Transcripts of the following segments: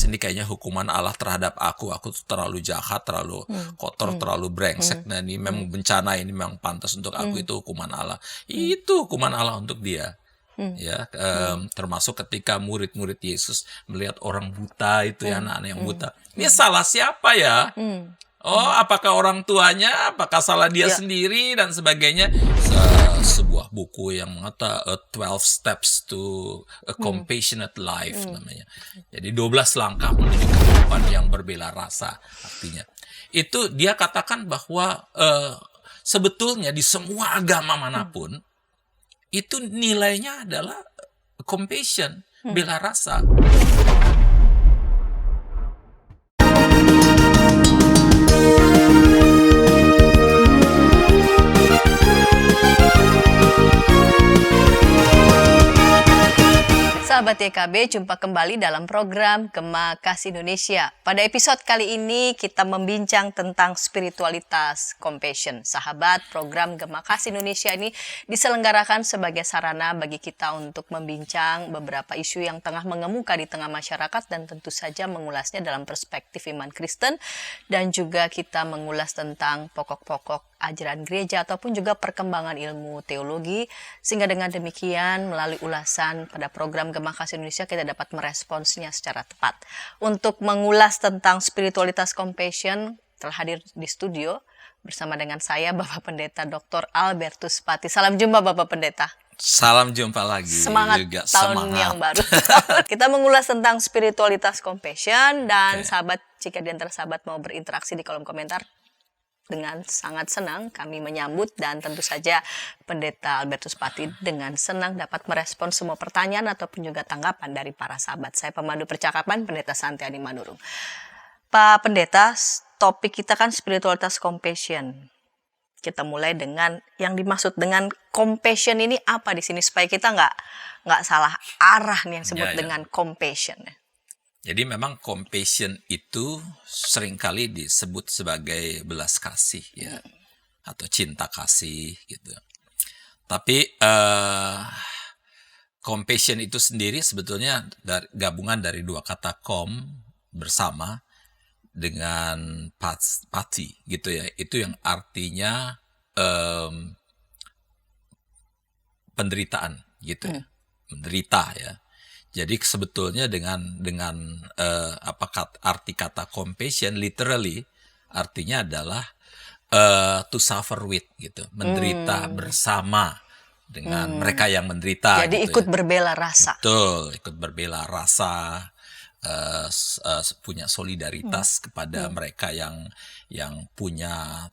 ini kayaknya hukuman Allah terhadap aku tuh terlalu jahat, terlalu kotor, terlalu brengsek, dan ini memang bencana, ini memang pantas untuk aku, itu hukuman Allah. Itu hukuman Allah untuk dia. Ya, termasuk ketika murid-murid Yesus melihat orang buta itu, ya, anak-anak yang buta. Ini salah siapa ya? Oh, apakah orang tuanya? Apakah salah dia sendiri dan sebagainya? Sebuah buku yang mengata 12 Steps to a Compassionate Life namanya. Jadi 12 langkah menuju kehidupan yang berbela rasa, artinya. Itu dia katakan bahwa sebetulnya di semua agama manapun itu nilainya adalah compassion, bela rasa. Sahabat YKB, jumpa kembali dalam program Gema Kasih Indonesia. Pada episode kali ini kita membincang tentang spiritualitas compassion. Sahabat, program Gema Kasih Indonesia ini diselenggarakan sebagai sarana bagi kita untuk membincang beberapa isu yang tengah mengemuka di tengah masyarakat dan tentu saja mengulasnya dalam perspektif iman Kristen, dan juga kita mengulas tentang pokok-pokok ajaran gereja ataupun juga perkembangan ilmu teologi, sehingga dengan demikian melalui ulasan pada program Gema Kasih Indonesia kita dapat meresponsnya secara tepat. Untuk mengulas tentang spiritualitas compassion telah hadir di studio bersama dengan saya Bapak Pendeta Dr. Albertus Pati. Salam jumpa Bapak Pendeta. Salam jumpa lagi. Semangat juga. Tahun yang baru. Kita mengulas tentang spiritualitas compassion, dan sahabat, jika di antara sahabat mau berinteraksi di kolom komentar, dengan sangat senang kami menyambut, dan tentu saja Pendeta Albertus Pati dengan senang dapat merespon semua pertanyaan ataupun juga tanggapan dari para sahabat. Saya pemandu percakapan Pendeta Santiani Manurung. Pak Pendeta, topik kita kan spiritualitas compassion. Kita mulai dengan yang dimaksud dengan compassion ini apa di sini, supaya kita nggak salah arah nih yang sebut dengan compassion. Jadi memang compassion itu seringkali disebut sebagai belas kasih, ya, atau cinta kasih gitu. Tapi compassion itu sendiri sebetulnya gabungan dari dua kata bersama dengan pati gitu ya. Itu yang artinya penderitaan gitu ya. Menderita ya. Jadi sebetulnya dengan arti kata compassion literally artinya adalah to suffer with gitu, menderita bersama dengan mereka yang menderita. Jadi gitu ikut berbela rasa. Betul, ikut berbela rasa, punya solidaritas kepada mereka yang punya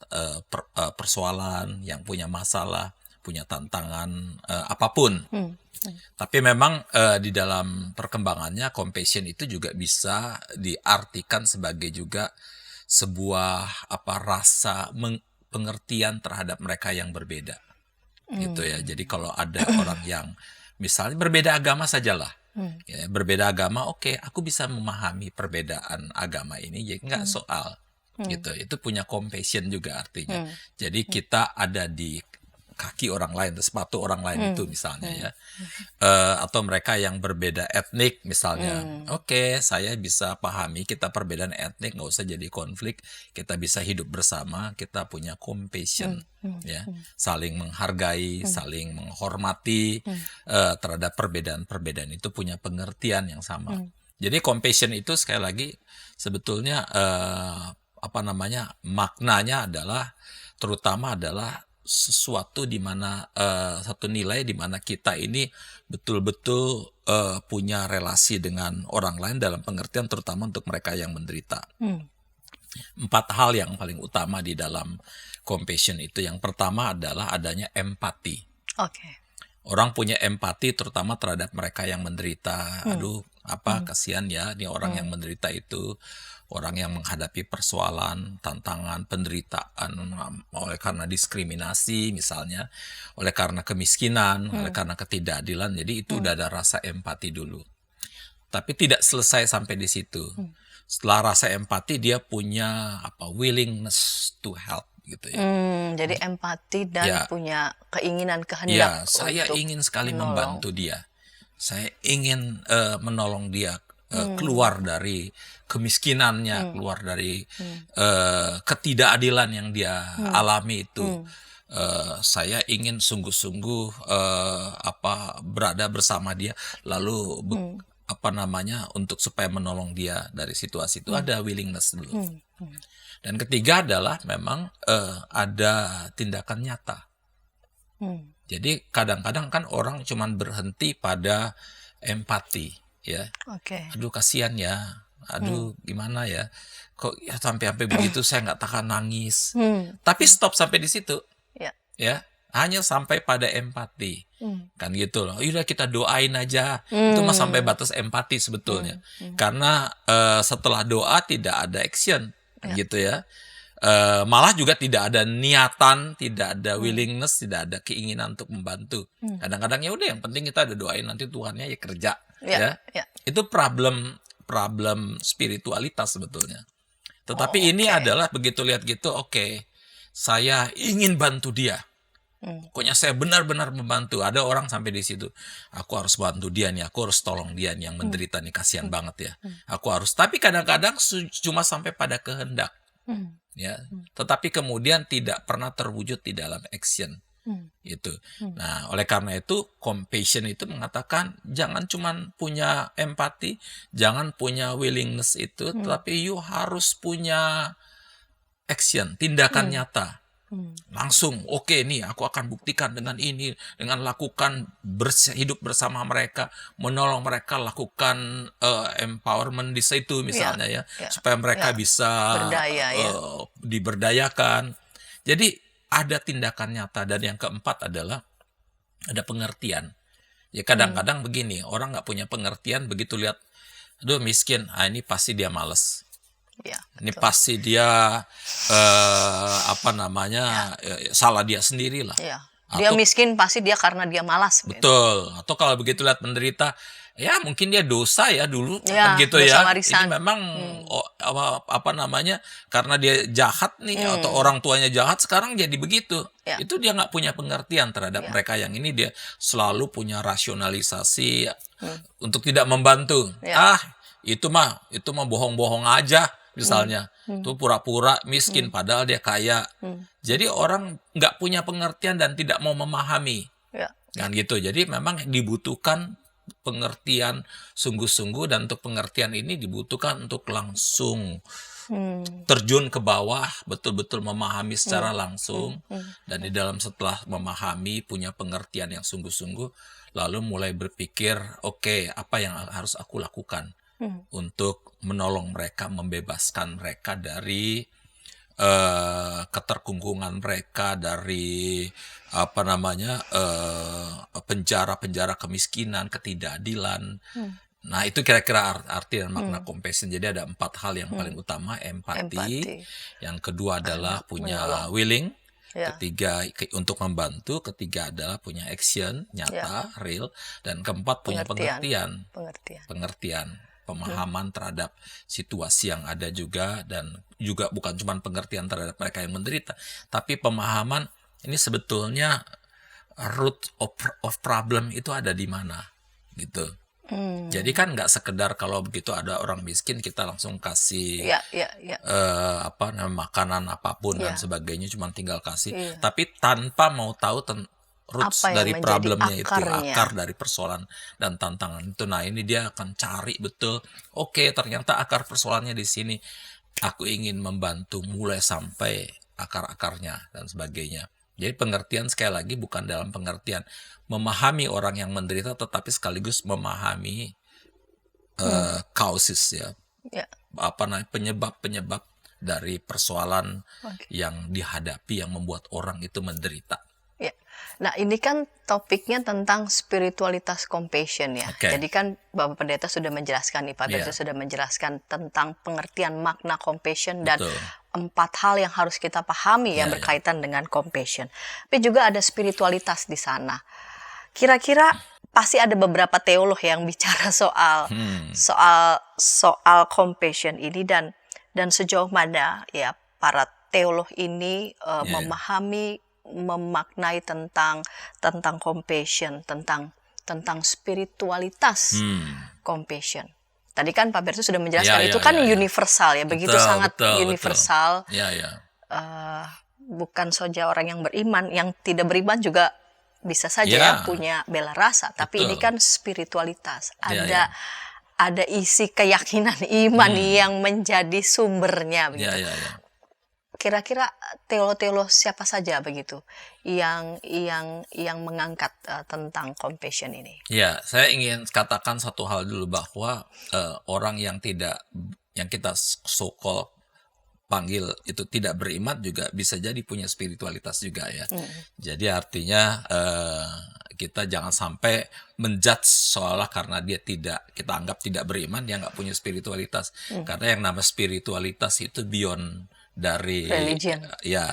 persoalan, yang punya masalah, punya tantangan apapun. Tapi memang di dalam perkembangannya compassion itu juga bisa diartikan sebagai juga sebuah rasa pengertian terhadap mereka yang berbeda. Gitu ya. Jadi kalau ada orang yang misalnya berbeda agama sajalah. Ya, berbeda agama, oke, aku bisa memahami perbedaan agama ini, jadi nggak soal. Gitu. Itu punya compassion juga artinya. Jadi kita ada di kaki orang lain, sepatu orang lain itu misalnya ya, atau mereka yang berbeda etnik misalnya, oke, saya bisa pahami kita perbedaan etnik, nggak usah jadi konflik, kita bisa hidup bersama, kita punya compassion, ya, saling menghargai, saling menghormati terhadap perbedaan-perbedaan itu, punya pengertian yang sama. Jadi compassion itu sekali lagi sebetulnya maknanya adalah terutama adalah sesuatu di mana satu nilai di mana kita ini betul-betul punya relasi dengan orang lain dalam pengertian terutama untuk mereka yang menderita. 4 hal yang paling utama di dalam compassion itu. Yang pertama adalah adanya empati. Orang punya empati terutama terhadap mereka yang menderita. Aduh, kasihan ya nih orang yang menderita itu. Orang yang menghadapi persoalan, tantangan, penderitaan oleh karena diskriminasi misalnya, oleh karena kemiskinan, oleh karena ketidakadilan. Jadi itu udah ada rasa empati dulu. Tapi tidak selesai sampai di situ. Setelah rasa empati dia punya willingness to help gitu ya. Jadi empati dan punya keinginan, kehendak. Saya ingin sekali membantu dia. Saya ingin menolong dia keluar dari kemiskinannya, keluar dari ketidakadilan yang dia alami itu. Saya ingin sungguh-sungguh berada bersama dia, lalu untuk supaya menolong dia dari situasi itu ada willingness dulu. Dan ketiga adalah memang ada tindakan nyata. Jadi kadang-kadang kan orang cuman berhenti pada empati, ya. Aduh kasihan ya, aduh gimana ya, kok ya sampai begitu saya nggak tahan nangis. Tapi stop sampai di situ, ya. Hanya sampai pada empati, kan gitu loh. Udah kita doain aja, itu mah sampai batas empati sebetulnya. Karena setelah doa tidak ada action, gitu ya. Malah juga tidak ada niatan, tidak ada willingness, tidak ada keinginan untuk membantu. Kadang-kadang ya udah yang penting kita ada doain, nanti Tuhannya ya kerja, ya. Itu problem spiritualitas sebetulnya. Tetapi ini adalah begitu lihat gitu, oke, saya ingin bantu dia. Pokoknya saya benar-benar membantu. Ada orang sampai di situ, aku harus bantu dia nih, aku harus tolong dia nih yang menderita nih, kasihan banget ya. Aku harus. Tapi kadang-kadang cuma sampai pada kehendak. Ya, tetapi kemudian tidak pernah terwujud di dalam action itu. Nah, oleh karena itu compassion itu mengatakan jangan cuman punya empati, jangan punya willingness itu, tetapi you harus punya action, tindakan nyata. Langsung, oke nih aku akan buktikan dengan ini, dengan lakukan hidup bersama mereka, menolong mereka, lakukan empowerment di situ misalnya ya, supaya mereka bisa berdaya, diberdayakan. Jadi ada tindakan nyata. Dan yang keempat adalah ada pengertian. Ya kadang-kadang begini, orang nggak punya pengertian, begitu lihat, aduh miskin, ini pasti dia males. Ini pasti dia salah dia sendiri lah. Dia miskin pasti dia karena dia malas. Betul. Atau kalau begitu lihat menderita, ya mungkin dia dosa ya dulu, kan gitu ya. Warisan. Ini memang karena dia jahat nih atau orang tuanya jahat, sekarang jadi begitu. Itu dia nggak punya pengertian terhadap mereka yang ini, dia selalu punya rasionalisasi untuk tidak membantu. Itu mah bohong-bohong aja. Misalnya, tuh pura-pura miskin padahal dia kaya. Jadi orang nggak punya pengertian dan tidak mau memahami, kan gitu. Jadi memang dibutuhkan pengertian sungguh-sungguh, dan untuk pengertian ini dibutuhkan untuk langsung terjun ke bawah, betul-betul memahami secara langsung, dan di dalam setelah memahami punya pengertian yang sungguh-sungguh, lalu mulai berpikir, oke, apa yang harus aku lakukan untuk menolong mereka, membebaskan mereka dari keterkungkungan mereka, dari penjara-penjara kemiskinan, ketidakadilan. Nah, itu kira-kira arti dan makna compassion. Jadi ada 4 hal yang paling utama: empati. Yang kedua adalah punya willing. Ketiga untuk membantu. Ketiga adalah punya action nyata, real. Dan keempat punya pengertian. Pemahaman terhadap situasi yang ada juga, dan juga bukan cuma pengertian terhadap mereka yang menderita, tapi pemahaman ini sebetulnya root of problem itu ada di mana, gitu. Jadi kan nggak sekedar kalau begitu ada orang miskin kita langsung kasih makanan apapun dan sebagainya, cuma tinggal kasih, tapi tanpa mau tahu roots dari problemnya itu, akar dari persoalan dan tantangan itu. Nah, ini dia akan cari betul, oke, ternyata akar persoalannya di sini. Aku ingin membantu mulai sampai akar-akarnya dan sebagainya. Jadi pengertian sekali lagi bukan dalam pengertian memahami orang yang menderita, tetapi sekaligus memahami causes ya. Penyebab-penyebab dari persoalan yang dihadapi yang membuat orang itu menderita. Nah, ini kan topiknya tentang spiritualitas compassion ya. Jadi kan Bapak Pendeta sudah menjelaskan nih, Pak Pendeta sudah menjelaskan tentang pengertian makna compassion dan 4 hal yang harus kita pahami yang berkaitan dengan compassion. Tapi juga ada spiritualitas di sana. Kira-kira pasti ada beberapa teolog yang bicara soal compassion ini, dan sejauh mana ya para teolog ini memahami, memaknai tentang compassion, tentang spiritualitas compassion. Tadi kan Pak Bertus sudah Ya, menjelaskan itu ya, kan ya, ya. universal ya, begitu Betul, sangat betul, betul. universal. Ya, ya. Eh, bukan saja orang yang beriman, yang tidak beriman juga bisa saja ya Ya, punya bela rasa. Tapi ini betul. kan spiritualitas, Ya, ya. ada isi keyakinan iman Hmm. yang menjadi sumbernya Ya, begitu. ya, ya. Kira-kira teolo-teolo siapa saja begitu yang mengangkat tentang compassion ini? Ya, saya ingin katakan satu hal dulu bahwa orang yang kita so-called panggil itu tidak beriman juga bisa jadi punya spiritualitas juga ya. Jadi artinya kita jangan sampai menjudge seolah karena dia kita anggap tidak beriman, dia nggak punya spiritualitas. Karena yang namanya spiritualitas itu beyond dari Religion.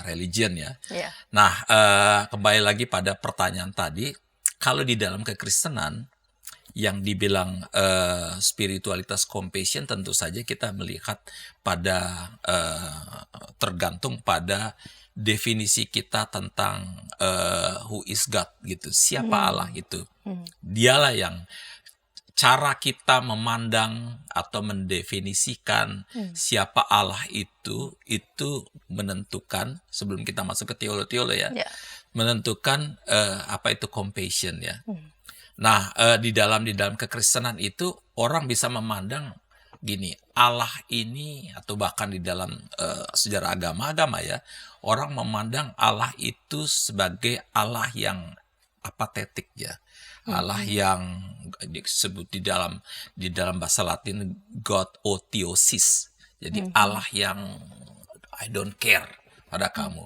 religion ya. Ya. Nah, kembali lagi pada pertanyaan tadi, kalau di dalam kekristenan yang dibilang spiritualitas compassion, tentu saja kita melihat pada tergantung pada definisi kita tentang who is God gitu, siapa Allah itu. Dialah yang cara kita memandang atau mendefinisikan siapa Allah itu menentukan, sebelum kita masuk ke teolo-teolo ya, menentukan apa itu compassion ya. Nah, di dalam kekristenan itu orang bisa memandang gini, Allah ini, atau bahkan di dalam sejarah agama ya, orang memandang Allah itu sebagai Allah yang apatetik ya. Allah yang disebut di dalam bahasa Latin God Theosis. Jadi Allah yang I don't care pada kamu.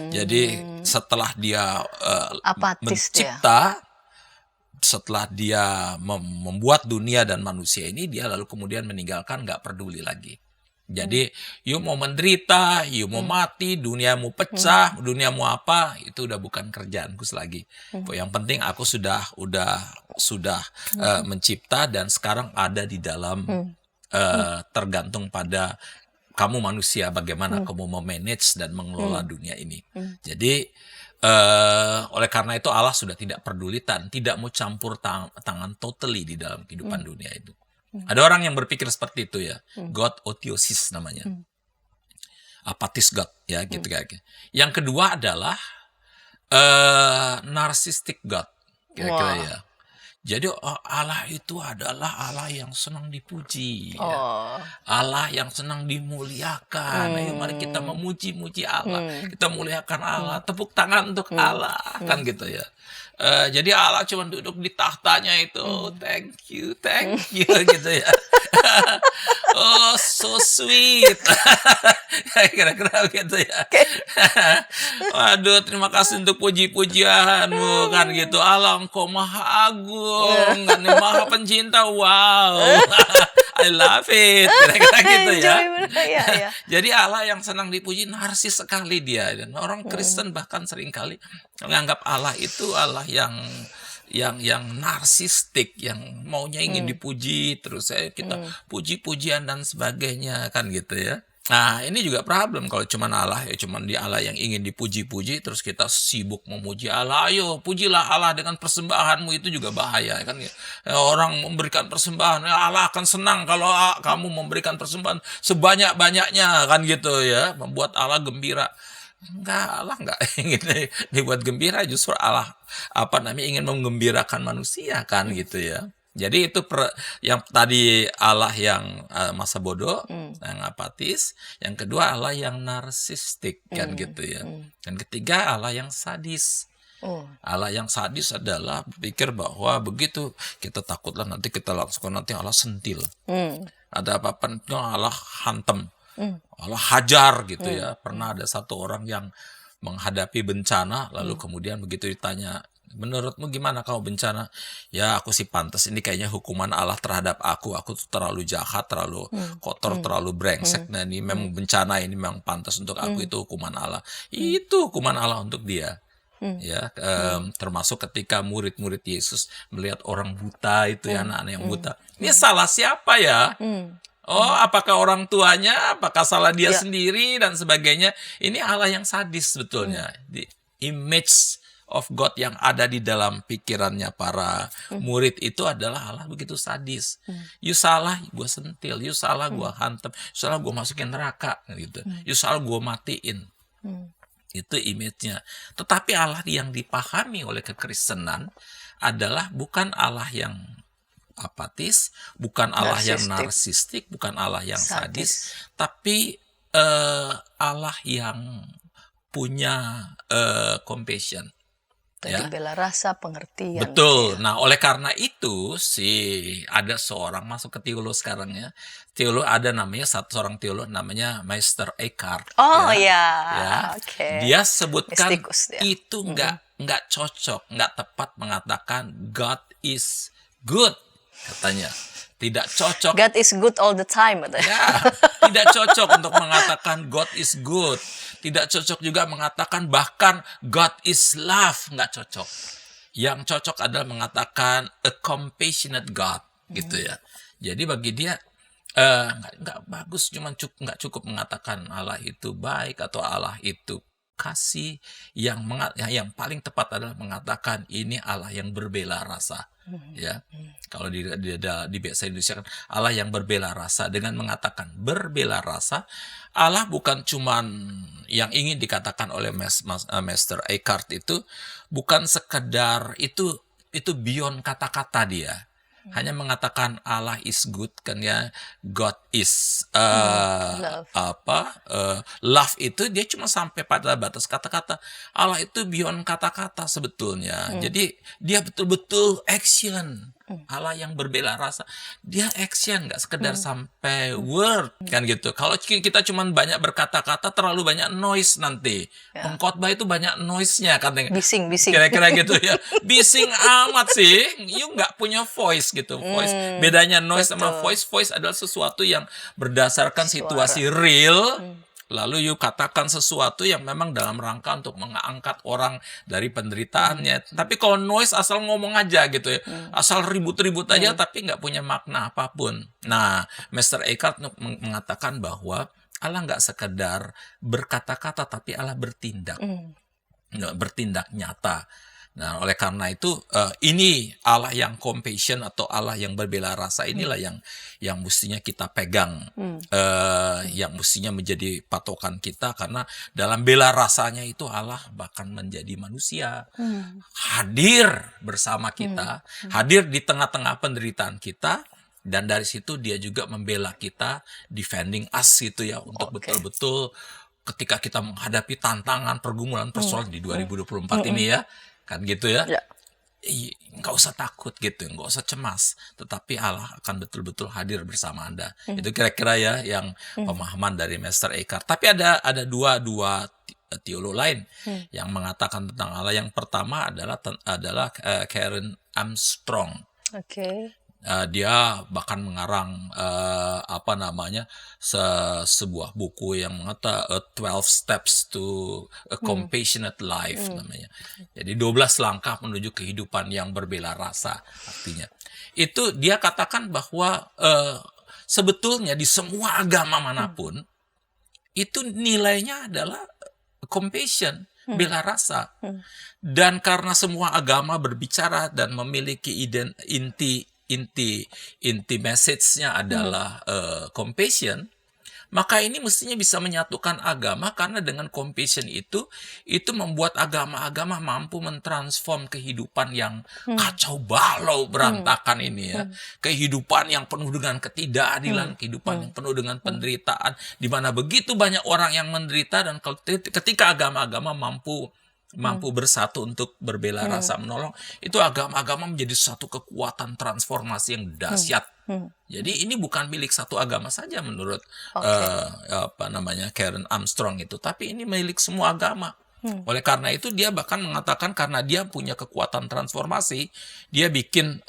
Jadi setelah dia Apatis dia. mencipta, setelah dia membuat dunia dan manusia ini, dia lalu kemudian meninggalkan, nggak peduli lagi. Jadi you mau menderita, you mau mati, dunia mau pecah, dunia mau apa, itu udah bukan kerjaanku lagi. Yang penting aku sudah mencipta, dan sekarang ada di dalam tergantung pada kamu manusia, bagaimana kamu memanage dan mengelola dunia ini. Jadi oleh karena itu Allah sudah tidak peduli dan tidak mau campur tangan totally di dalam kehidupan dunia itu. Ada orang yang berpikir seperti itu ya, God Theosis namanya, apatis God ya gitu kayak. Yang kedua adalah narcissistic God kira-kira ya. Jadi Allah itu adalah Allah yang senang dipuji, ya. Allah yang senang dimuliakan. Ayo mari kita memuji-muji Allah, kita muliakan Allah, tepuk tangan untuk Allah, kan gitu ya. Jadi Allah cuma duduk di tahtanya itu, thank you gitu ya. Oh, so sweet. Kira-kira gitu ya. Waduh, terima kasih untuk puji-pujianmu, kan gitu. Allah, engkau maha agung, kan, maha pencinta. Wow. I love it. Kira-kira gitu ya. Jadi Allah yang senang dipuji, narsis sekali dia. Dan orang Kristen bahkan seringkali menganggap Allah itu Allah yang narsistik, yang maunya ingin dipuji terus, kita puji-pujian dan sebagainya, kan gitu ya. Nah, ini juga problem kalau cuman Allah ya, cuman dia Allah yang ingin dipuji-puji terus kita sibuk memuji Allah. Ayo pujilah Allah dengan persembahanmu, itu juga bahaya kan ya. Orang memberikan persembahan, Allah akan senang kalau kamu memberikan persembahan sebanyak-banyaknya, kan gitu ya, membuat Allah gembira. Enggak, Allah enggak ingin dibuat gembira, justru Allah ingin menggembirakan manusia, kan gitu ya. Jadi itu yang tadi Allah yang masa bodoh, yang apatis. Yang kedua Allah yang narsistik, kan gitu ya. Dan ketiga Allah yang sadis. Allah yang sadis adalah berpikir bahwa begitu kita takutlah nanti kita langsung nanti Allah sentil. Ada apa-apa Allah hantem. Allah hajar gitu ya. Pernah ada satu orang yang menghadapi bencana, lalu kemudian begitu ditanya, menurutmu gimana kalau bencana? Ya aku sih pantas, ini kayaknya hukuman Allah terhadap aku tuh terlalu jahat, terlalu kotor, terlalu brengsek. Nah ini memang bencana ini memang pantas untuk aku, itu hukuman Allah. Itu hukuman Allah untuk dia. Ya, termasuk ketika murid-murid Yesus melihat orang buta itu ya, anak-anak yang buta. Ini salah siapa ya? Oh, apakah orang tuanya? Apakah salah dia sendiri dan sebagainya? Ini Allah yang sadis sebetulnya. Di image of God yang ada di dalam pikirannya para murid itu adalah Allah begitu sadis. You salah, gue sentil. You salah, gue hantem. You salah, gue masukin neraka. Gitu. You salah, gue matiin. Itu image-nya. Tetapi Allah yang dipahami oleh kekristenan adalah bukan Allah yang apatis, bukan Allah yang narsistik, bukan Allah yang sadis, tapi Allah yang punya compassion. Tadi bela rasa, pengertian. Betul. Nah, oleh karena itu ada seorang masuk ke teolog sekarang ya. Teolog ada namanya seorang teolog namanya Meister Eckhart. Oh ya. Oke. Dia sebutkan Mystikus, itu nggak cocok, nggak tepat mengatakan God is good katanya. Tidak cocok. God is good all the time. Ya, tidak cocok untuk mengatakan God is good. Tidak cocok juga mengatakan bahkan God is love. Nggak cocok. Yang cocok adalah mengatakan a compassionate God. Gitu ya. Jadi bagi dia nggak bagus. Nggak cukup mengatakan Allah itu baik atau Allah itu kasih. Yang paling tepat adalah mengatakan ini Allah yang berbela rasa. Ya, kalau di bahasa Indonesia kan Allah yang berbela rasa. Dengan mengatakan berbela rasa, Allah bukan cuman yang ingin dikatakan oleh Master Eckhart itu bukan sekedar itu beyond kata-kata dia. Hanya mengatakan Allah is good kan ya, God is love itu dia cuma sampai pada batas kata-kata. Allah itu beyond kata-kata sebetulnya. Jadi dia betul-betul action. Allah yang berbela rasa, dia action, nggak sekedar sampai word kan gitu. Kalau kita cuma banyak berkata-kata, terlalu banyak noise nanti. Pengkhotbah itu banyak noise-nya katanya. Bising. Kira-kira gitu ya. Bising amat sih. You nggak punya voice gitu. Voice. Bedanya noise sama voice adalah sesuatu yang berdasarkan situasi real. Lalu you katakan sesuatu yang memang dalam rangka untuk mengangkat orang dari penderitaannya. Tapi kalau noise asal ngomong aja gitu ya. Asal ribut-ribut aja tapi nggak punya makna apapun. Nah, Master Eckhart mengatakan bahwa Allah nggak sekedar berkata-kata tapi Allah bertindak. Bertindak nyata. Nah, oleh karena itu ini Allah yang compassion atau Allah yang berbela rasa inilah yang mestinya kita pegang, yang mestinya menjadi patokan kita, karena dalam bela rasanya itu Allah bahkan menjadi manusia, hadir bersama kita, hadir di tengah-tengah penderitaan kita. Dan dari situ dia juga membela kita, defending us gitu ya, untuk betul-betul ketika kita menghadapi tantangan, pergumulan, persoalan di 2024 ini ya. Kan gitu ya. Nggak usah takut gitu, nggak usah cemas, tetapi Allah akan betul-betul hadir bersama Anda. Itu kira-kira ya yang pemahaman dari Master Eckhart. Tapi ada dua teolog lain yang mengatakan tentang Allah. Yang pertama adalah Karen Armstrong. Dia bahkan mengarang sebuah buku yang mengatakan 12 Steps to a Compassionate Life namanya. Jadi 12 langkah menuju kehidupan yang berbela rasa artinya. Itu dia katakan bahwa sebetulnya di semua agama manapun itu nilainya adalah compassion, bela rasa. Dan karena semua agama berbicara dan memiliki inti message-nya adalah compassion, maka ini mestinya bisa menyatukan agama, karena dengan compassion itu membuat agama-agama mampu mentransform kehidupan yang kacau balau berantakan ini ya. Kehidupan yang penuh dengan ketidakadilan, kehidupan yang penuh dengan penderitaan, di mana begitu banyak orang yang menderita, dan ketika agama-agama mampu bersatu untuk berbela rasa menolong, itu agama-agama menjadi satu kekuatan transformasi yang dahsyat. Jadi ini bukan milik satu agama saja menurut Karen Armstrong itu, tapi ini milik semua agama. Oleh karena itu dia bahkan mengatakan karena dia punya kekuatan transformasi, dia bikin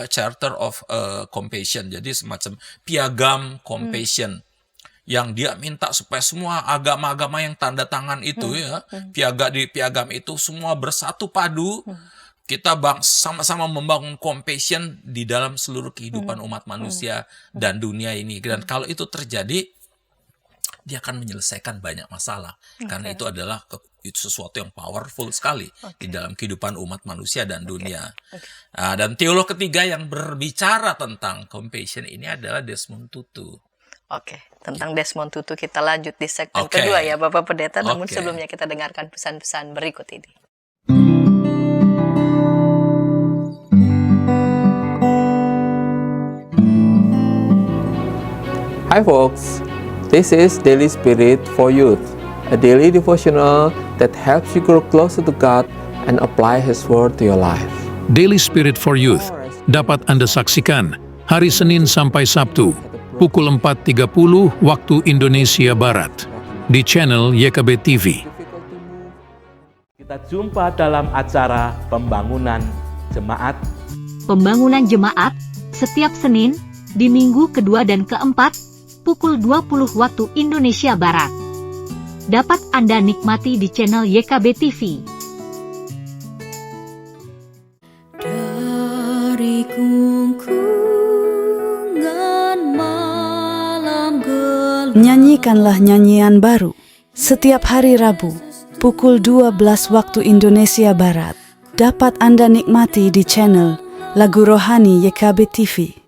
Charter of Compassion, jadi semacam piagam compassion. Yang dia minta supaya semua agama-agama yang tanda tangan itu di piagam itu semua bersatu padu. Kita sama-sama membangun compassion di dalam seluruh kehidupan umat manusia dan dunia ini. Dan kalau itu terjadi, dia akan menyelesaikan banyak masalah. Karena itu adalah itu sesuatu yang powerful sekali di dalam kehidupan umat manusia dan dunia. Oke. Dan teolog ketiga yang berbicara tentang compassion ini adalah Desmond Tutu. Oke, tentang Desmond Tutu kita lanjut di segmen Oke. kedua ya Bapak Pendeta. Namun Oke. sebelumnya kita dengarkan pesan-pesan berikut ini. Hi folks, this is Daily Spirit for Youth, a daily devotional that helps you grow closer to God and apply His Word to your life. Daily Spirit for Youth dapat Anda saksikan hari Senin sampai Sabtu pukul 4.30 waktu Indonesia Barat di channel YKB TV. Kita jumpa dalam acara Pembangunan Jemaat. Pembangunan Jemaat setiap Senin di minggu kedua dan keempat pukul 20 waktu Indonesia Barat. Dapat Anda nikmati di channel YKB TV. Dari gungkungan malam gelap. Nyanyikanlah nyanyian baru setiap hari Rabu pukul 12 waktu Indonesia Barat. Dapat Anda nikmati di channel Lagu Rohani YKB TV.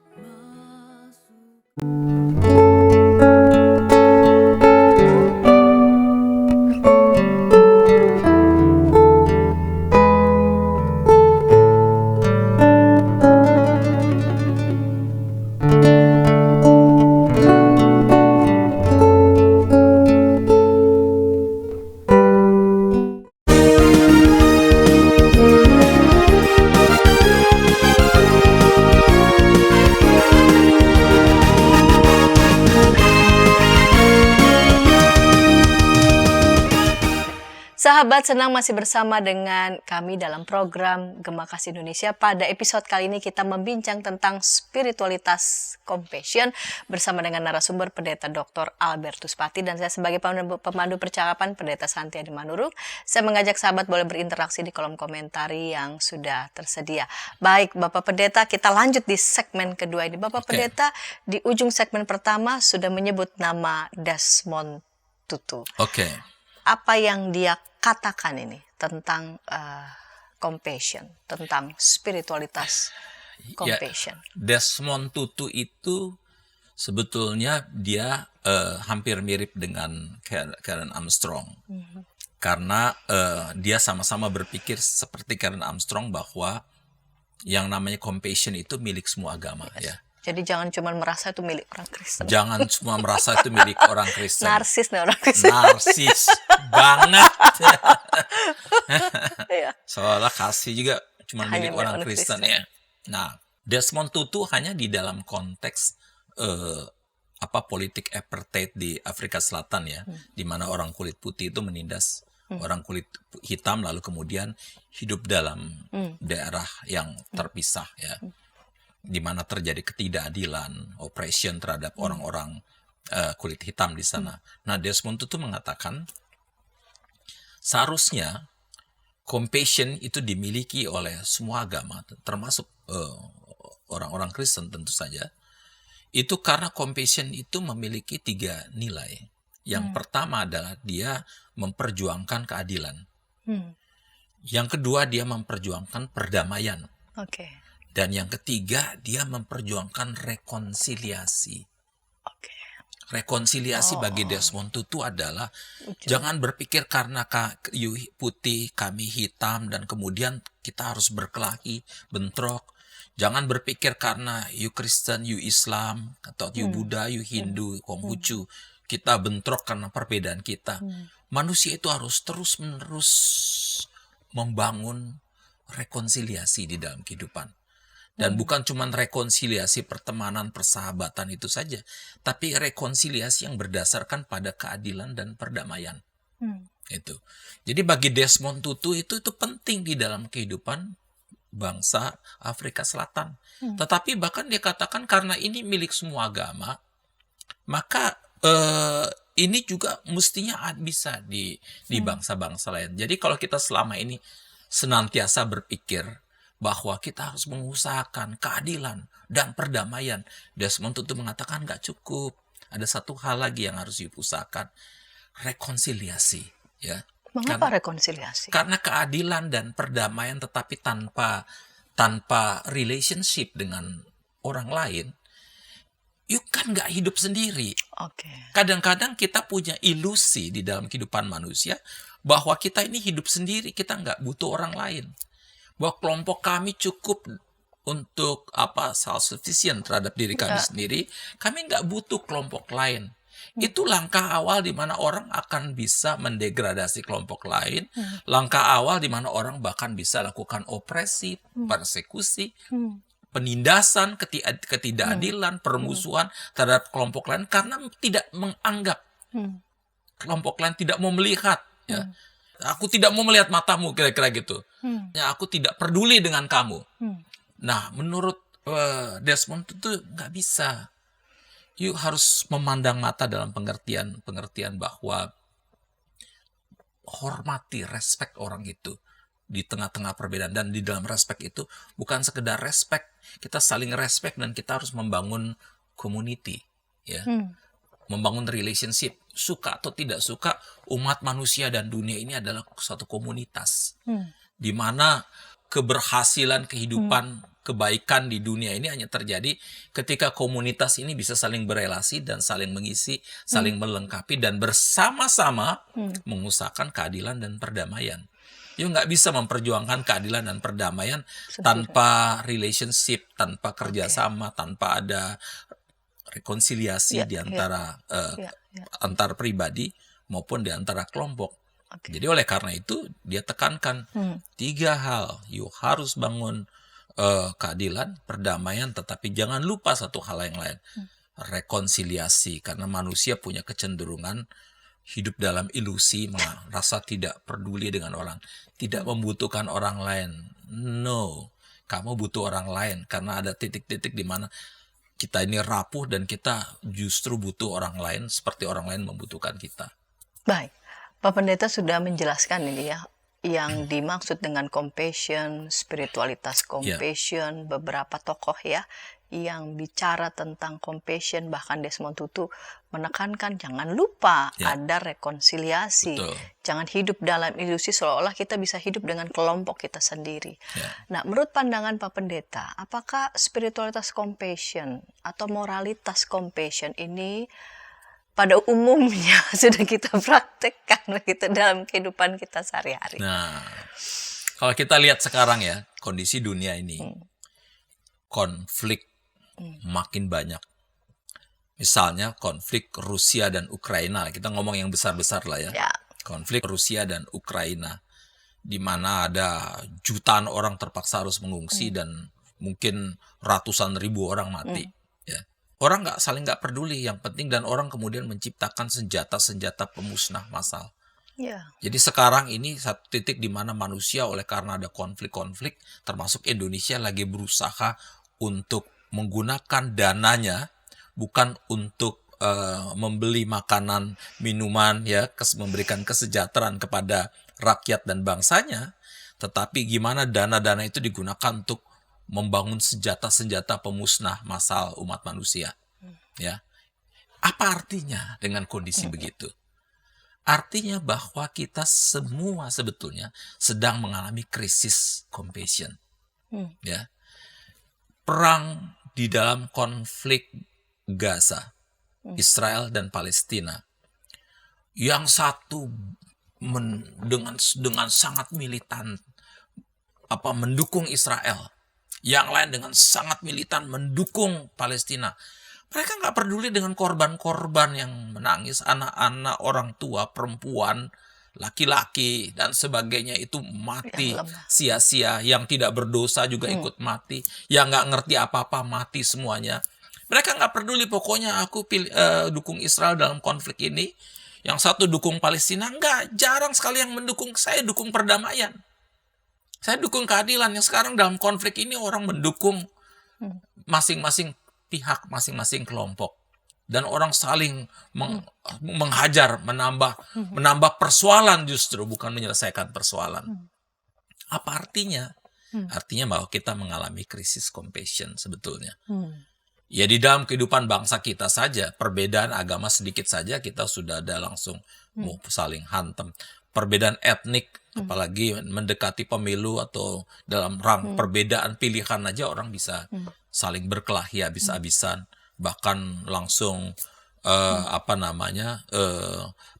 Sahabat, senang masih bersama dengan kami dalam program Gema Kasih Indonesia. Pada episode kali ini kita membincang tentang spiritualitas compassion bersama dengan narasumber Pendeta Dr. Albertus Pati dan saya sebagai pemandu percakapan Pendeta Santi Adi Manurung. Saya mengajak sahabat boleh berinteraksi di kolom komentari yang sudah tersedia. Baik, Bapak Pendeta, kita lanjut di segmen kedua ini. Bapak Pendeta di ujung segmen pertama sudah menyebut nama Desmond Tutu. Oke. Apa yang dia katakan ini tentang compassion, tentang spiritualitas compassion? Ya, Desmond Tutu itu sebetulnya dia hampir mirip dengan Karen Armstrong. Karena dia sama-sama berpikir seperti Karen Armstrong bahwa yang namanya compassion itu milik semua agama. Ya. Jadi jangan cuma merasa itu milik orang Kristen. Jangan cuma merasa itu milik orang Kristen. Narsis nih orang Kristen. Narsis banget. Iya. Soalnya kasih juga cuma Hanya milik milik orang orang Kristen Kristen. ya. Nah, Desmond Tutu hanya di dalam konteks politik apartheid di Afrika Selatan ya, di mana orang kulit putih itu menindas orang kulit hitam lalu kemudian hidup dalam daerah yang terpisah ya. Di mana terjadi ketidakadilan, oppression terhadap orang-orang kulit hitam di sana. Nah, Desmond Tutu mengatakan seharusnya compassion itu dimiliki oleh semua agama, termasuk orang-orang Kristen tentu saja. Itu karena compassion itu memiliki 3 nilai. Yang pertama adalah dia memperjuangkan keadilan. Yang kedua dia memperjuangkan perdamaian. Oke. Dan yang ketiga, dia memperjuangkan rekonsiliasi. Rekonsiliasi bagi Desmond Tutu adalah jangan berpikir karena you putih, kami hitam, dan kemudian kita harus berkelahi, bentrok. Jangan berpikir karena you Kristen, you Islam, atau you Buddha, you Hindu, Konghucu, kita bentrok karena perbedaan kita. Manusia itu harus terus-menerus membangun rekonsiliasi di dalam kehidupan. Dan bukan cuma rekonsiliasi pertemanan, persahabatan itu saja, tapi rekonsiliasi yang berdasarkan pada keadilan dan perdamaian. Itu. Jadi bagi Desmond Tutu itu penting di dalam kehidupan bangsa Afrika Selatan. Tetapi bahkan dia katakan karena ini milik semua agama, maka ini juga mestinya bisa di bangsa-bangsa lain. Jadi kalau kita selama ini senantiasa berpikir bahwa kita harus mengusahakan keadilan dan perdamaian, Desmond Tutu mengatakan nggak cukup. Ada satu hal lagi yang harus diusahakan, rekonsiliasi. Ya, Mengapa rekonsiliasi? Karena keadilan dan perdamaian tetapi tanpa relationship dengan orang lain, you kan nggak hidup sendiri. Oke. Kadang-kadang kita punya ilusi di dalam kehidupan manusia bahwa kita ini hidup sendiri, kita nggak butuh orang lain. Bahwa kelompok kami cukup untuk self-sufficient terhadap diri kami sendiri, kami nggak butuh kelompok lain. Itu langkah awal di mana orang akan bisa mendegradasi kelompok lain. Langkah awal di mana orang bahkan bisa lakukan opresi, persekusi, penindasan, ketidakadilan, permusuhan terhadap kelompok lain karena tidak menganggap kelompok lain, tidak mau melihat. Ya. Aku tidak mau melihat matamu, kira-kira gitu. Ya, aku tidak peduli dengan kamu. Nah, menurut Desmond itu nggak bisa. You harus memandang mata dalam pengertian bahwa hormati, respect orang itu di tengah-tengah perbedaan, dan di dalam respect itu bukan sekedar respect, kita saling respect dan kita harus membangun community, ya, membangun relationship. Suka atau tidak suka, umat manusia dan dunia ini adalah suatu komunitas, di mana keberhasilan kehidupan, kebaikan di dunia ini hanya terjadi ketika komunitas ini bisa saling berelasi dan saling mengisi, saling melengkapi, dan bersama-sama mengusahakan keadilan dan perdamaian. You nggak bisa memperjuangkan keadilan dan perdamaian tanpa relationship, tanpa kerjasama, tanpa ada rekonsiliasi di antara antar pribadi maupun di antara kelompok. Jadi oleh karena itu dia tekankan 3 hal. You harus bangun keadilan, perdamaian, tetapi jangan lupa satu hal yang lain, rekonsiliasi, karena manusia punya kecenderungan hidup dalam ilusi, merasa tidak peduli dengan orang, tidak membutuhkan orang lain. No, kamu butuh orang lain karena ada titik-titik di mana kita ini rapuh dan kita justru butuh orang lain seperti orang lain membutuhkan kita. Baik, Pak Pendeta sudah menjelaskan ini ya, yang dimaksud dengan compassion, spiritualitas compassion, beberapa tokoh ya yang bicara tentang compassion, bahkan Desmond Tutu menekankan jangan lupa ada rekonsiliasi. Betul. Jangan hidup dalam ilusi seolah-olah kita bisa hidup dengan kelompok kita sendiri. Nah, menurut pandangan Pak Pendeta, apakah spiritualitas compassion atau moralitas compassion ini pada umumnya sudah kita praktekkan begitu dalam kehidupan kita sehari-hari? Nah, kalau kita lihat sekarang ya, kondisi dunia ini, konflik makin banyak. Misalnya konflik Rusia dan Ukraina, kita ngomong yang besar-besar lah ya. Konflik Rusia dan Ukraina, di mana ada jutaan orang terpaksa harus mengungsi dan mungkin ratusan ribu orang mati. Ya. Orang saling nggak peduli, yang penting, dan orang kemudian menciptakan senjata-senjata pemusnah massal. Jadi sekarang ini satu titik di mana manusia oleh karena ada konflik-konflik, termasuk Indonesia lagi berusaha untuk menggunakan dananya bukan untuk membeli makanan, minuman, ya, memberikan kesejahteraan kepada rakyat dan bangsanya, tetapi gimana dana-dana itu digunakan untuk membangun senjata-senjata pemusnah massal umat manusia. Ya, apa artinya dengan kondisi begitu? Artinya bahwa kita semua sebetulnya sedang mengalami krisis compassion. Ya, perang di dalam konflik Gaza, Israel dan Palestina, yang satu dengan sangat militan mendukung Israel, yang lain dengan sangat militan mendukung Palestina. Mereka nggak peduli dengan korban-korban yang menangis, anak-anak, orang tua, perempuan, laki-laki, dan sebagainya itu mati sia-sia. Yang tidak berdosa juga ikut mati. Yang nggak ngerti apa-apa mati semuanya. Mereka nggak peduli, pokoknya aku dukung Israel dalam konflik ini. Yang satu dukung Palestina. Nggak, jarang sekali yang mendukung. Saya dukung perdamaian. Saya dukung keadilan. Yang sekarang dalam konflik ini orang mendukung masing-masing pihak, masing-masing kelompok, dan orang saling menghajar, menambah persoalan, justru bukan menyelesaikan persoalan. Apa artinya? Artinya bahwa kita mengalami krisis compassion sebetulnya. Ya, di dalam kehidupan bangsa kita saja, perbedaan agama sedikit saja kita sudah ada langsung mau saling hantam. perbedaan etnik, apalagi mendekati pemilu atau dalam rang perbedaan pilihan aja orang bisa saling berkelahi habis-habisan, bahkan langsung apa namanya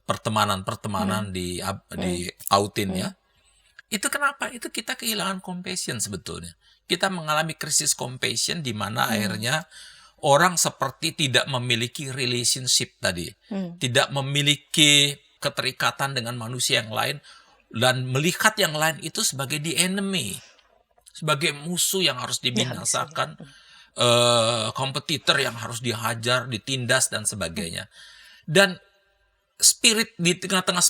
pertemanan di outin ya. Itu kenapa? Itu kita kehilangan compassion sebetulnya. Kita mengalami krisis compassion di mana akhirnya orang seperti tidak memiliki relationship tadi, tidak memiliki keterikatan dengan manusia yang lain dan melihat yang lain itu sebagai the enemy, sebagai musuh yang harus dibinasakan, kompetitor yang harus dihajar, ditindas dan sebagainya. Dan spirit di tengah-tengah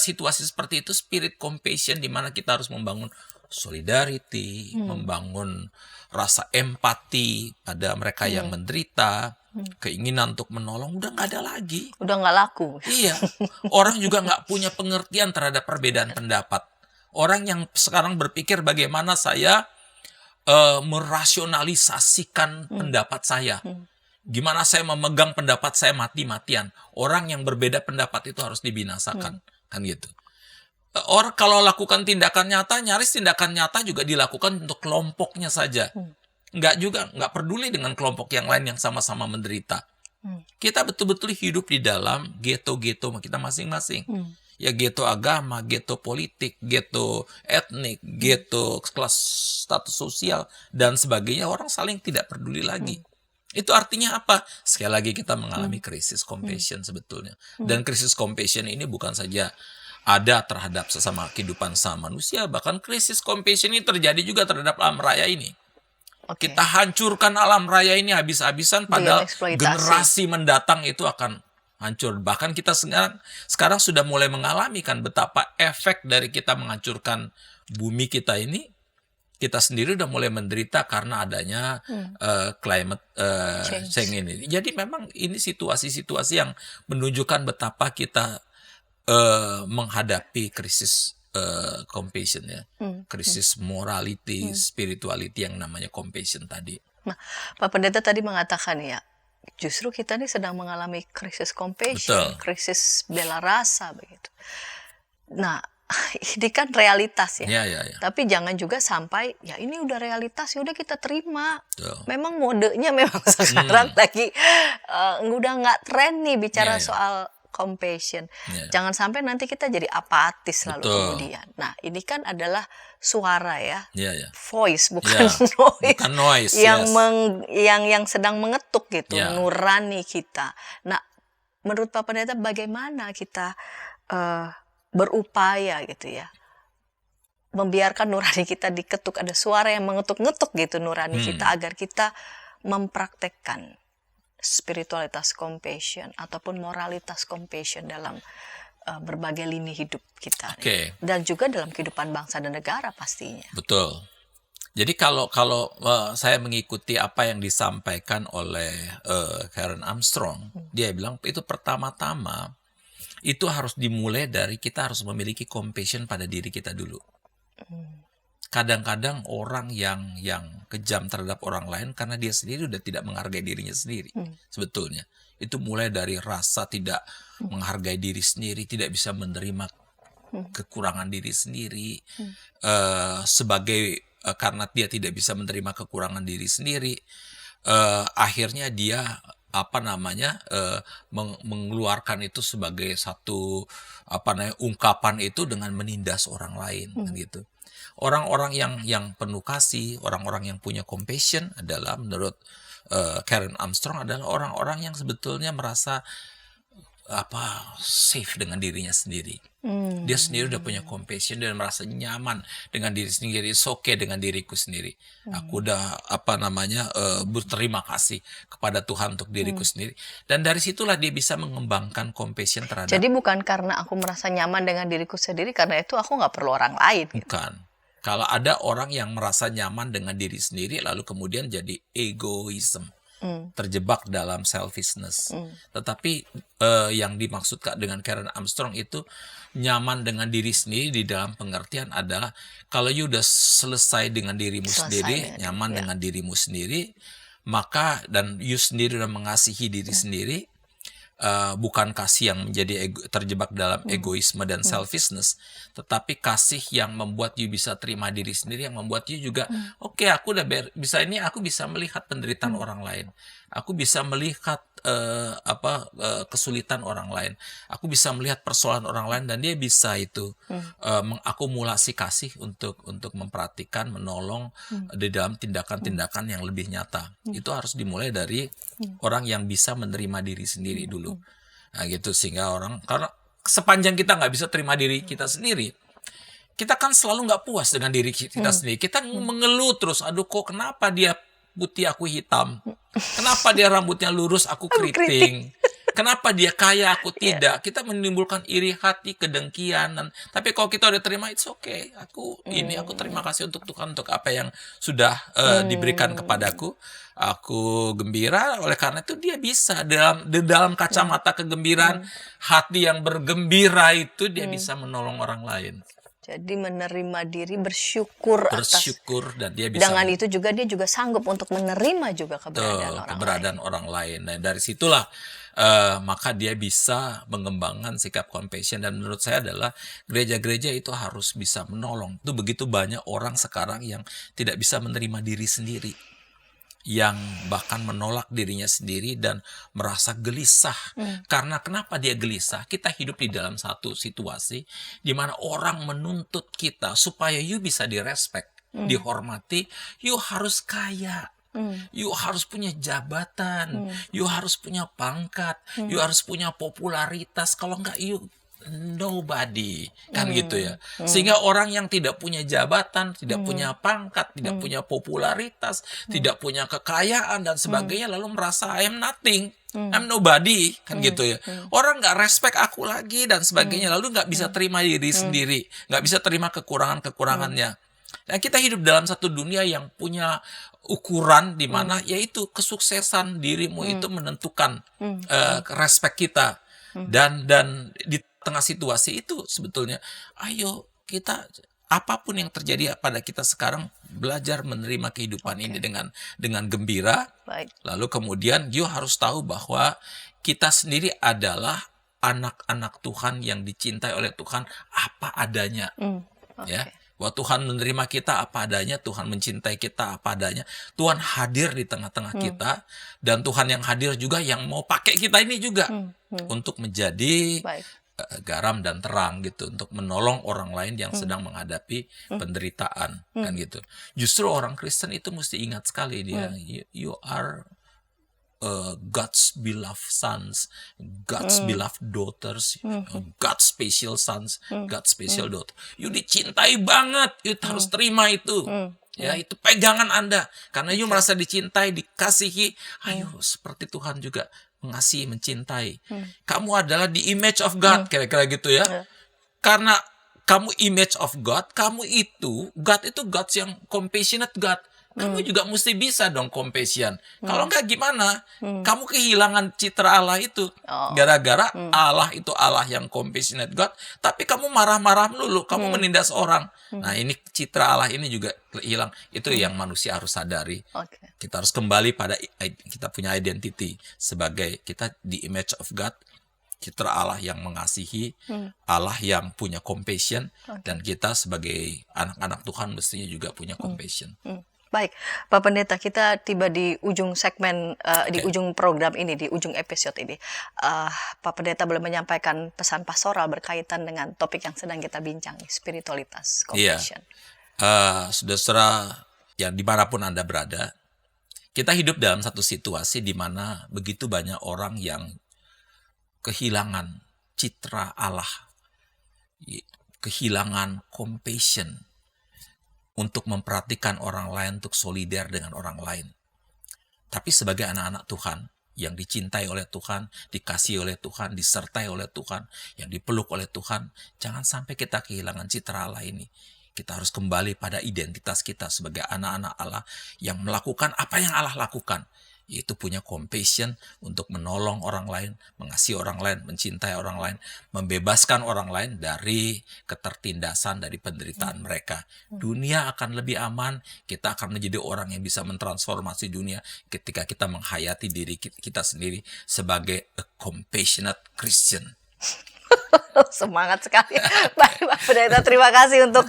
situasi seperti itu, spirit compassion di mana kita harus membangun solidarity, membangun rasa empati pada mereka yang menderita, keinginan untuk menolong udah nggak ada lagi. Udah nggak laku. Iya, orang juga nggak punya pengertian terhadap perbedaan pendapat. Orang yang sekarang berpikir bagaimana saya merasionalisasikan pendapat saya. Gimana saya memegang pendapat saya mati-matian. Orang yang berbeda pendapat itu harus dibinasakan. Kan gitu. Orang kalau lakukan tindakan nyata, nyaris tindakan nyata juga dilakukan untuk kelompoknya saja. Nggak peduli dengan kelompok yang lain yang sama-sama menderita. Kita betul-betul hidup di dalam ghetto-ghetto kita masing-masing. Ya ghetto agama, ghetto politik, ghetto etnik, ghetto kelas status sosial, dan sebagainya. Orang saling tidak peduli lagi. Itu artinya apa? Sekali lagi kita mengalami krisis compassion sebetulnya. Dan krisis compassion ini bukan saja ada terhadap sesama kehidupan sama manusia, bahkan krisis compassion ini terjadi juga terhadap alam raya ini. Kita hancurkan alam raya ini habis-habisan, padahal generasi mendatang itu akan hancur. Bahkan kita sekarang sudah mulai mengalami kan betapa efek dari kita menghancurkan bumi kita ini. Kita sendiri udah mulai menderita karena adanya climate change ini. Jadi memang ini situasi-situasi yang menunjukkan betapa kita menghadapi krisis compassion ya, krisis morality, spirituality yang namanya compassion tadi. Nah, Pak Pendeta tadi mengatakan ya, justru kita nih sedang mengalami krisis compassion, krisis bela rasa begitu. Nah, ini kan realitas ya. Ya. Tapi jangan juga sampai ya ini udah realitas ya udah kita terima. Betul. Memang modenya memang sekarang lagi udah nggak tren nih bicara soal compassion. Jangan sampai nanti kita jadi apatis lalu kemudian. Nah, ini kan adalah suara ya. Voice bukan noise. Bukan noise. Yang sedang mengetuk gitu, nurani kita. Nah, menurut Pak Pendeta bagaimana kita berupaya gitu ya, membiarkan nurani kita diketuk, ada suara yang mengetuk-ngetuk gitu nurani kita agar kita mempraktekkan spiritualitas compassion ataupun moralitas compassion dalam berbagai lini hidup kita dan juga dalam kehidupan bangsa dan negara pastinya. Betul. Jadi kalau saya mengikuti apa yang disampaikan oleh Karen Armstrong, dia bilang itu pertama-tama itu harus dimulai dari kita harus memiliki compassion pada diri kita dulu. Kadang-kadang orang yang kejam terhadap orang lain karena dia sendiri udah tidak menghargai dirinya sendiri. Sebetulnya itu mulai dari rasa tidak menghargai diri sendiri, tidak bisa menerima kekurangan diri sendiri, karena dia tidak bisa menerima kekurangan diri sendiri, akhirnya dia mengeluarkan itu sebagai satu ungkapan itu dengan menindas orang lain gitu. Orang-orang yang penuh kasih, orang-orang yang punya compassion adalah menurut Karen Armstrong adalah orang-orang yang sebetulnya merasa safe dengan dirinya sendiri. Dia sendiri udah punya compassion dan merasa nyaman dengan diri sendiri, okay dengan diriku sendiri. Aku udah berterima kasih kepada Tuhan untuk diriku sendiri. Dan dari situlah dia bisa mengembangkan compassion terhadap. Jadi bukan karena aku merasa nyaman dengan diriku sendiri, karena itu aku nggak perlu orang lain. Bukan. Kalau ada orang yang merasa nyaman dengan diri sendiri lalu kemudian jadi egoism, terjebak dalam selfishness. Tetapi yang dimaksudkan dengan Karen Armstrong itu nyaman dengan diri sendiri di dalam pengertian adalah kalau you udah selesai dengan dirimu sendiri, nyaman dengan dirimu sendiri, maka dan you sendiri udah mengasihi diri sendiri, bukan kasih yang menjadi terjebak dalam egoisme dan selfishness, tetapi kasih yang membuat you bisa terima diri sendiri, yang membuat you juga, oke, aku udah bisa ini, aku bisa melihat penderitaan orang lain, aku bisa melihat kesulitan orang lain, aku bisa melihat persoalan orang lain, dan dia bisa itu mengakumulasi kasih untuk memperhatikan, menolong di dalam tindakan-tindakan yang lebih nyata. Itu harus dimulai dari orang yang bisa menerima diri sendiri dulu. Nah gitu, sehingga karena sepanjang kita nggak bisa terima diri kita sendiri, kita kan selalu nggak puas dengan diri kita sendiri. Kita mengeluh terus, aduh kok kenapa dia putih aku hitam, kenapa dia rambutnya lurus aku keriting, kenapa dia kaya aku tidak. Kita menimbulkan iri hati, kedengkian. Tapi kalau kita udah terima, it's okay, aku terima kasih untuk Tuhan, untuk apa yang sudah diberikan kepadaku. Aku gembira, oleh karena itu dia bisa di dalam kacamata kegembiraan, hati yang bergembira itu dia bisa menolong orang lain. Jadi menerima diri, bersyukur dan dia bisa dengan itu juga dia juga sanggup untuk menerima juga keberadaan orang lain. Nah, dari situlah maka dia bisa mengembangkan sikap compassion. Dan menurut saya adalah gereja-gereja itu harus bisa menolong. Itu begitu banyak orang sekarang yang tidak bisa menerima diri sendiri, yang bahkan menolak dirinya sendiri dan merasa gelisah. Karena kenapa dia gelisah? Kita hidup di dalam satu situasi di mana orang menuntut kita supaya you bisa direspek, dihormati, you harus kaya, you harus punya jabatan, you harus punya pangkat, you harus punya popularitas. Kalau enggak, you nobody, kan gitu ya. Sehingga orang yang tidak punya jabatan, tidak punya pangkat, tidak punya popularitas, tidak punya kekayaan dan sebagainya, lalu merasa I am nothing, I'm nobody, kan gitu ya. Orang nggak respect aku lagi dan sebagainya, lalu nggak bisa terima diri sendiri, nggak bisa terima kekurangannya. Nah, kita hidup dalam satu dunia yang punya ukuran di mana yaitu kesuksesan dirimu itu menentukan respect kita. Dan di tengah situasi itu sebetulnya, ayo kita, apapun yang terjadi pada kita sekarang, belajar menerima kehidupan ini dengan gembira. Baik. Lalu kemudian you harus tahu bahwa kita sendiri adalah anak-anak Tuhan yang dicintai oleh Tuhan apa adanya. Ya, bahwa Tuhan menerima kita apa adanya, Tuhan mencintai kita apa adanya. Tuhan hadir di tengah-tengah kita, dan Tuhan yang hadir juga yang mau pakai kita ini juga untuk menjadi garam dan terang gitu, untuk menolong orang lain yang sedang menghadapi penderitaan, kan gitu. Justru orang Kristen itu mesti ingat sekali dia, you are God's beloved sons, God's beloved daughters, God's special sons, God's special daughter. You dicintai banget, you harus terima itu. Ya, itu pegangan Anda, karena you merasa dicintai, dikasihi. Ayo seperti Tuhan juga mengasihi, mencintai. Kamu adalah the image of God, kira-kira gitu ya. Karena kamu image of God, God itu God yang compassionate God. Kamu juga mesti bisa dong compassion. Kalau enggak gimana? Kamu kehilangan citra Allah itu. Gara-gara Allah itu Allah yang compassionate God, tapi kamu marah-marah melulu, kamu menindas orang. Nah, ini citra Allah ini juga hilang. Itu yang manusia harus sadari. Kita harus kembali pada kita punya identity sebagai kita the image of God. Citra Allah yang mengasihi, Allah yang punya compassion, dan kita sebagai anak-anak Tuhan mestinya juga punya compassion. Baik, Pak Pendeta, kita tiba di ujung segmen, di ujung program ini, di ujung episode ini. Pak Pendeta boleh menyampaikan pesan pastoral berkaitan dengan topik yang sedang kita bincang, spiritualitas, compassion. Saudara-saudara yang dimanapun Anda berada, kita hidup dalam satu situasi di mana begitu banyak orang yang kehilangan citra Allah, kehilangan compassion untuk memperhatikan orang lain, untuk solider dengan orang lain. Tapi sebagai anak-anak Tuhan, yang dicintai oleh Tuhan, dikasihi oleh Tuhan, disertai oleh Tuhan, yang dipeluk oleh Tuhan, jangan sampai kita kehilangan citra Allah ini. Kita harus kembali pada identitas kita sebagai anak-anak Allah yang melakukan apa yang Allah lakukan. yaitu punya compassion untuk menolong orang lain, mengasihi orang lain, mencintai orang lain, membebaskan orang lain dari ketertindasan, dari penderitaan mereka. Dunia akan lebih aman, kita akan menjadi orang yang bisa mentransformasi dunia ketika kita menghayati diri kita sendiri sebagai a compassionate Christian. Semangat sekali. Baik, Pak Pendeta, terima kasih untuk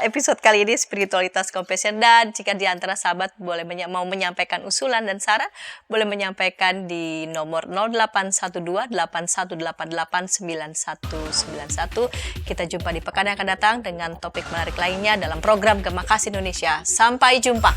episode kali ini spiritualitas compassion. Dan jika di antara sahabat mau menyampaikan usulan dan saran, boleh menyampaikan di nomor 0812-8188-9191. Kita jumpa di pekan yang akan datang dengan topik menarik lainnya dalam program Gema Kasih Indonesia. Sampai jumpa.